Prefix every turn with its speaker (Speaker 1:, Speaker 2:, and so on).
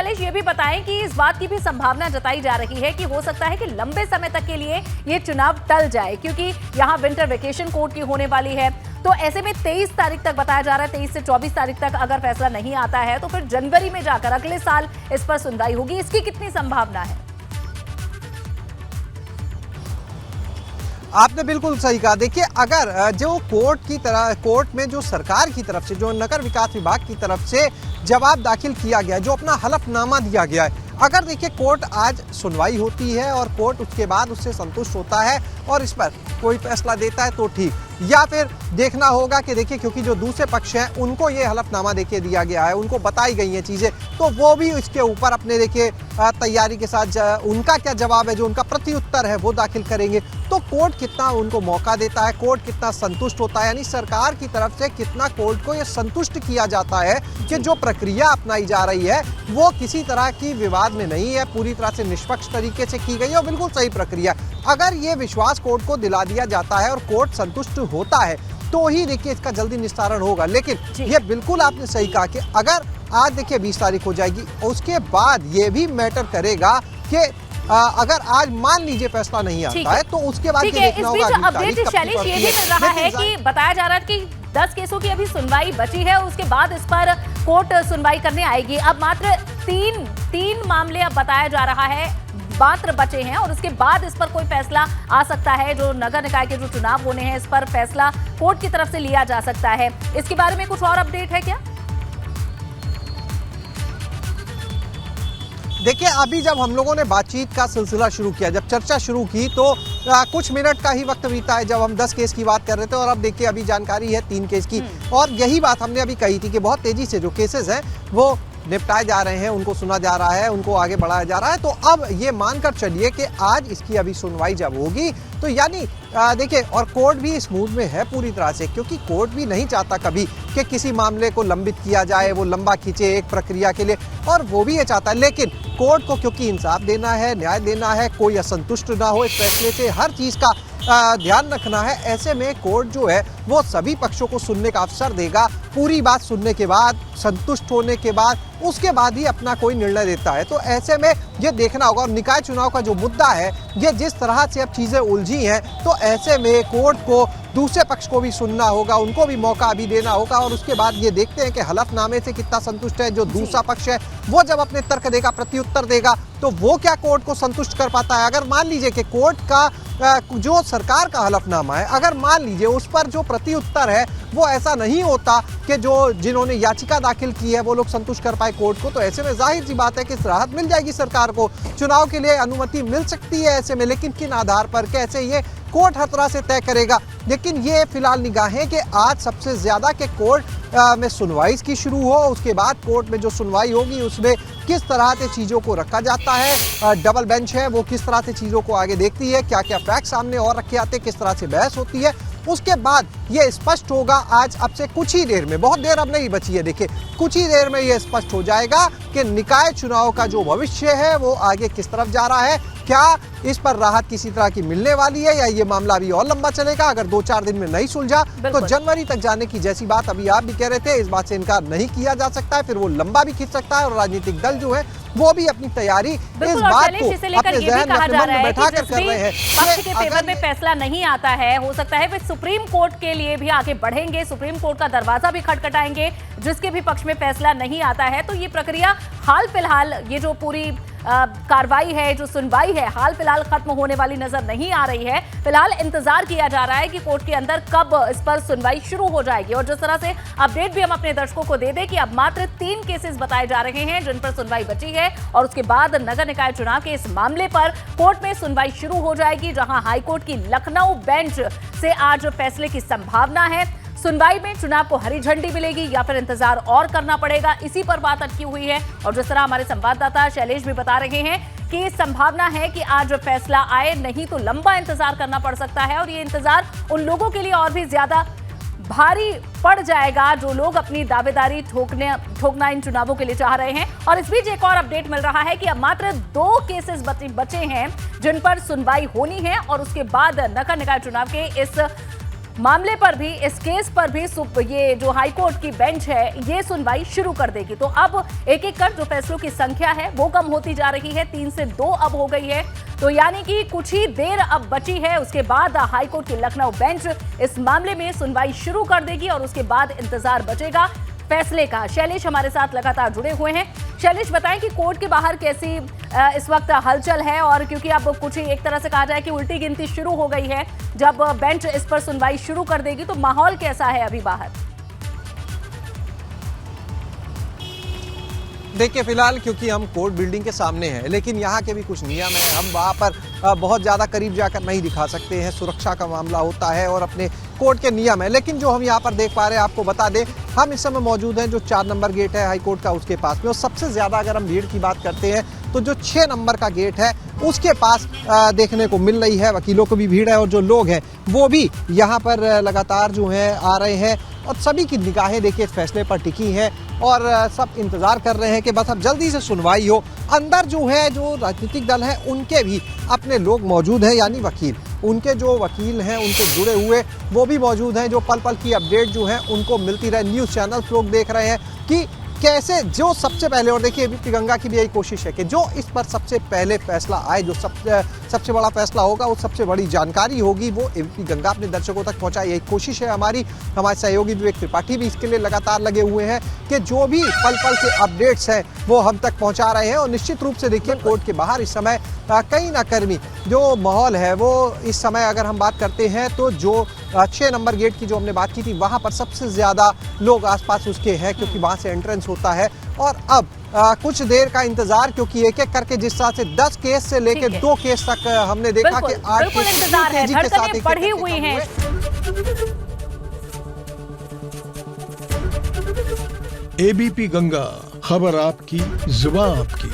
Speaker 1: शैलेश ये भी बताएं कि इस बात की भी संभावना जताई जा रही है कि हो सकता है कि लंबे समय तक के लिए ये चुनाव टल जाए, क्योंकि यहाँ विंटर वेकेशन कोर्ट की होने वाली है। तो ऐसे में 23 तारीख तक बताया जा रहा है, 23 से 24 तारीख तक अगर फैसला नहीं आता है तो फिर जनवरी में जाकर अगले साल इस पर सुनवाई होगी। इसकी कितनी संभावना है?
Speaker 2: आपने बिल्कुल सही कहा। देखिए, अगर जो कोर्ट में जो सरकार की तरफ से, जो नगर विकास विभाग की तरफ से जवाब दाखिल किया गया है, जो अपना हलफनामा दिया गया है, अगर देखिए कोर्ट आज सुनवाई होती है और कोर्ट उसके बाद उससे संतुष्ट होता है और इस पर कोई फैसला देता है तो ठीक, या फिर देखना होगा कि देखिए क्योंकि जो दूसरे पक्ष हैं उनको ये हलफनामा देखिए दिया गया है, उनको बताई गई हैं चीज़ें, तो वो भी इसके ऊपर अपने देखिए तैयारी के साथ उनका क्या जवाब है, जो उनका प्रत्युत्तर है वो दाखिल करेंगे। तो कोर्ट कितना उनको मौका देता है, कोर्ट कितना संतुष्ट होता है, यानी सरकार की तरफ से कितना कोर्ट को ये संतुष्ट किया जाता है कि जो प्रक्रिया अपनाई जा रही है वो किसी तरह की विवाद में नहीं है, पूरी तरह से निष्पक्ष तरीके से की गई है और बिल्कुल सही प्रक्रिया। अगर ये विश्वास कोर्ट को दिला दिया जाता है और कोर्ट संतुष्ट होता है तो ही देखिए इसका जल्दी निस्तारण होगा। लेकिन ये बिल्कुल आपने सही कहा कि अगर आज देखिए 20 तारीख हो जाएगी, उसके बाद ये भी मैटर करेगा कि अगर आज मान लीजिए फैसला नहीं आता है तो उसके बाद ये देखना होगा।
Speaker 1: अपडेट शैलेश ये भी मिल रहा है कि बताया जा रहा है कि 10 केसों की अभी सुनवाई बची है, उसके बाद इस पर कोर्ट सुनवाई करने आएगी। अब मात्र तीन मामले अब बताया जा रहा है मात्र बचे हैं और उसके बाद इस पर कोई फैसला आ सकता है। जो नगर निकाय के जो चुनाव होने हैं इस पर फैसला कोर्ट की तरफ से लिया जा सकता है। इसके बारे में कुछ और अपडेट है क्या?
Speaker 2: देखिए, अभी जब हम लोगों ने बातचीत का सिलसिला शुरू किया, जब चर्चा शुरू की तो कुछ मिनट का ही वक्त बीता है जब हम 10 केस की बात कर रहे थे और अब देखिए अभी जानकारी है 3 केस की। और यही बात हमने अभी कही थी कि बहुत तेजी से जो केसेस हैं वो निपटाए जा रहे हैं, उनको सुना जा रहा है, उनको आगे बढ़ाया जा रहा है। तो अब ये मानकर चलिए कि आज इसकी अभी सुनवाई जब होगी तो यानी देखिए, और कोर्ट भी इस मूड में है पूरी तरह से, क्योंकि कोर्ट भी नहीं चाहता कभी कि किसी मामले को लंबित किया जाए, वो लंबा खींचे एक प्रक्रिया के लिए, और वो भी ये चाहता है। लेकिन कोर्ट को क्योंकि इंसाफ देना है, न्याय देना है, कोई असंतुष्ट ना हो इस फैसले से, हर चीज़ का ध्यान रखना है। ऐसे में कोर्ट जो है वो सभी पक्षों को सुनने का अवसर देगा, पूरी बात सुनने के बाद, संतुष्ट होने के बाद, उसके बाद ही अपना कोई निर्णय देता है। तो ऐसे में ये देखना होगा। और निकाय चुनाव का जो मुद्दा है, ये जिस तरह से अब चीज़ें उलझी हैं, तो ऐसे में कोर्ट को दूसरे पक्ष को भी सुनना होगा, उनको भी मौका भी देना होगा और उसके बाद ये देखते हैं कि हलफनामे से कितना संतुष्ट है जो दूसरा पक्ष है। वो जब अपने तर्क देगा, प्रत्युत्तर देगा, तो वो क्या कोर्ट को संतुष्ट कर पाता है। अगर मान लीजिए कि कोर्ट का जो सरकार का हलफनामा है, अगर मान लीजिए उस पर जो प्रत्युत्तर है वो ऐसा नहीं होता कि जिन्होंने याचिका दाखिल की है वो लोग संतुष्ट कर पाए कोर्ट को, तो ऐसे में जाहिर सी बात है कि राहत मिल जाएगी सरकार को, चुनाव के लिए अनुमति मिल सकती है ऐसे में। लेकिन किन आधार पर, कैसे, ये कोर्ट हर तरह से तय करेगा। लेकिन ये फिलहाल निगाहें कि आज सबसे ज्यादा के कोर्ट में सुनवाई की शुरू हो, उसके बाद कोर्ट में जो सुनवाई होगी उसमें किस तरह से चीज़ों को रखा जाता है, डबल बेंच है वो किस तरह से चीज़ों को आगे देखती है, क्या क्या फैक्ट सामने और रखे आते हैं, किस तरह से बहस होती है, उसके बाद ये स्पष्ट होगा। आज अब से कुछ ही देर में, बहुत देर अब नहीं बची है, देखिए कुछ ही देर में ये स्पष्ट हो जाएगा कि निकाय चुनाव का जो भविष्य है वो आगे किस तरफ जा रहा है। क्या इस पर राहत किसी तरह की मिलने वाली है या ये मामला अभी और लंबा चलेगा। अगर 2-4 दिन में नहीं सुलझा तो जनवरी तक जाने की जैसी बात अभी आप भी कह रहे थे, इस बात से इनकार नहीं किया जा सकता है, फिर वो लंबा भी खींच सकता है और राजनीतिक दल जो है वो भी अपनी तैयारी इस बात को अपने जहन में, अपने मन में बैठा कर रहे हैं।
Speaker 1: पक्ष के फेवर में फैसला नहीं आता है, हो सकता है वे सुप्रीम कोर्ट के लिए भी आगे बढ़ेंगे, सुप्रीम कोर्ट का दरवाजा भी खटखटाएंगे, जिसके भी पक्ष में फैसला नहीं आता है। तो ये प्रक्रिया हाल फिलहाल, ये जो पूरी कार्रवाई है, जो सुनवाई है, हाल फिलहाल खत्म होने वाली नजर नहीं आ रही है। फिलहाल इंतजार किया जा रहा है कि कोर्ट के अंदर कब इस पर सुनवाई शुरू हो जाएगी। और जिस तरह से अपडेट भी हम अपने दर्शकों को दे दें कि अब मात्र 3 केसेस बताए जा रहे हैं जिन पर सुनवाई बची है और उसके बाद नगर निकाय चुनाव के इस मामले पर कोर्ट में सुनवाई शुरू हो जाएगी, जहां हाईकोर्ट की लखनऊ बेंच से आज फैसले की संभावना है। सुनवाई में चुनाव को हरी झंडी मिलेगी या फिर इंतजार और करना पड़ेगा, इसी पर बात अटकी हुई है। और जिस तरह हमारे संवाददाता शैलेश भी बता रहे हैं कि संभावना है कि आज फैसला आए, नहीं तो लंबा इंतजार करना पड़ सकता है। और ये इंतजार उन लोगों के लिए और भी ज्यादा भारी पड़ जाएगा जो लोग अपनी दावेदारी ठोकना इन चुनावों के लिए चाह रहे हैं। और इस बीच एक और अपडेट मिल रहा है कि अब मात्र 2 केसेस बचे हैं जिन पर सुनवाई होनी है और उसके बाद नगर निकाय चुनाव के इस मामले पर भी, इस केस पर भी ये जो हाई कोर्ट की बेंच है ये सुनवाई शुरू कर देगी। तो अब एक एक कर जो फैसलों की संख्या है वो कम होती जा रही है, 3 से 2 अब हो गई है। तो यानी कि कुछ ही देर अब बची है, उसके बाद हाई कोर्ट की लखनऊ बेंच इस मामले में सुनवाई शुरू कर देगी और उसके बाद इंतजार बचेगा फैसले का। शैलेश हमारे साथ लगातार जुड़े हुए हैं। शैलेश, बताएं कि कोर्ट के बाहर कैसी इस वक्त हलचल है, और क्योंकि अब कुछ ही एक तरह से कहा जाए कि उल्टी गिनती शुरू हो गई है, जब बेंच इस पर सुनवाई शुरू कर देगी तो माहौल कैसा है अभी बाहर?
Speaker 2: देखिए, फिलहाल क्योंकि हम कोर्ट बिल्डिंग के सामने हैं, लेकिन यहाँ के भी कुछ नियम हैं, हम वहाँ पर बहुत ज़्यादा करीब जाकर नहीं दिखा सकते हैं, सुरक्षा का मामला होता है और अपने कोर्ट के नियम है। लेकिन जो हम यहाँ पर देख पा रहे हैं, आपको बता दें, हम इस समय मौजूद हैं जो 4 नंबर गेट है हाई कोर्ट का, उसके पास में। और सबसे ज़्यादा अगर हम भीड़ की बात करते हैं तो जो 6 नंबर का गेट है उसके पास देखने को मिल रही है। वकीलों को भी भीड़ है और जो लोग हैं वो भी यहाँ पर लगातार जो है आ रहे हैं और सभी की निगाहें देखिए इस फैसले पर टिकी हैं और सब इंतज़ार कर रहे हैं कि बस अब जल्दी से सुनवाई हो। अंदर जो है जो राजनीतिक दल हैं उनके भी अपने लोग मौजूद हैं, यानी वकील, उनके जो वकील हैं उनके जुड़े हुए वो भी मौजूद हैं, जो पल पल की अपडेट जो है उनको मिलती रहे। न्यूज़ चैनल्स लोग देख रहे हैं कि कैसे जो सबसे पहले, और देखिए एबीपी गंगा की भी यही कोशिश है कि जो इस पर सबसे पहले फैसला आए, जो सबसे बड़ा फैसला होगा, वो सबसे बड़ी जानकारी होगी, वो एबीपी गंगा अपने दर्शकों तक पहुंचाए। यही कोशिश है हमारी। हमारे सहयोगी विवेक त्रिपाठी भी इसके लिए लगातार लगे हुए हैं कि जो भी पल पल के अपडेट्स हैं वो हम तक पहुँचा रहे हैं। और निश्चित रूप से देखिए कोर्ट के बाहर इस समय कहीं ना कर्मी जो माहौल है वो इस समय अगर हम बात करते हैं तो जो 6 नंबर गेट की जो हमने बात की थी वहाँ पर सबसे ज़्यादा लोग आसपास उसके हैं, क्योंकि वहाँ से एंट्रेंस होता है। और अब कुछ देर का इंतजार, क्योंकि एक एक करके जिस तरह से 10 केस से लेकर 2 केस तक हमने देखा कि 8 केस
Speaker 1: इंतजार है, धड़कनें बढ़ी हुई हैं।
Speaker 3: एबीपी गंगा, खबर आपकी, जुबान आपकी।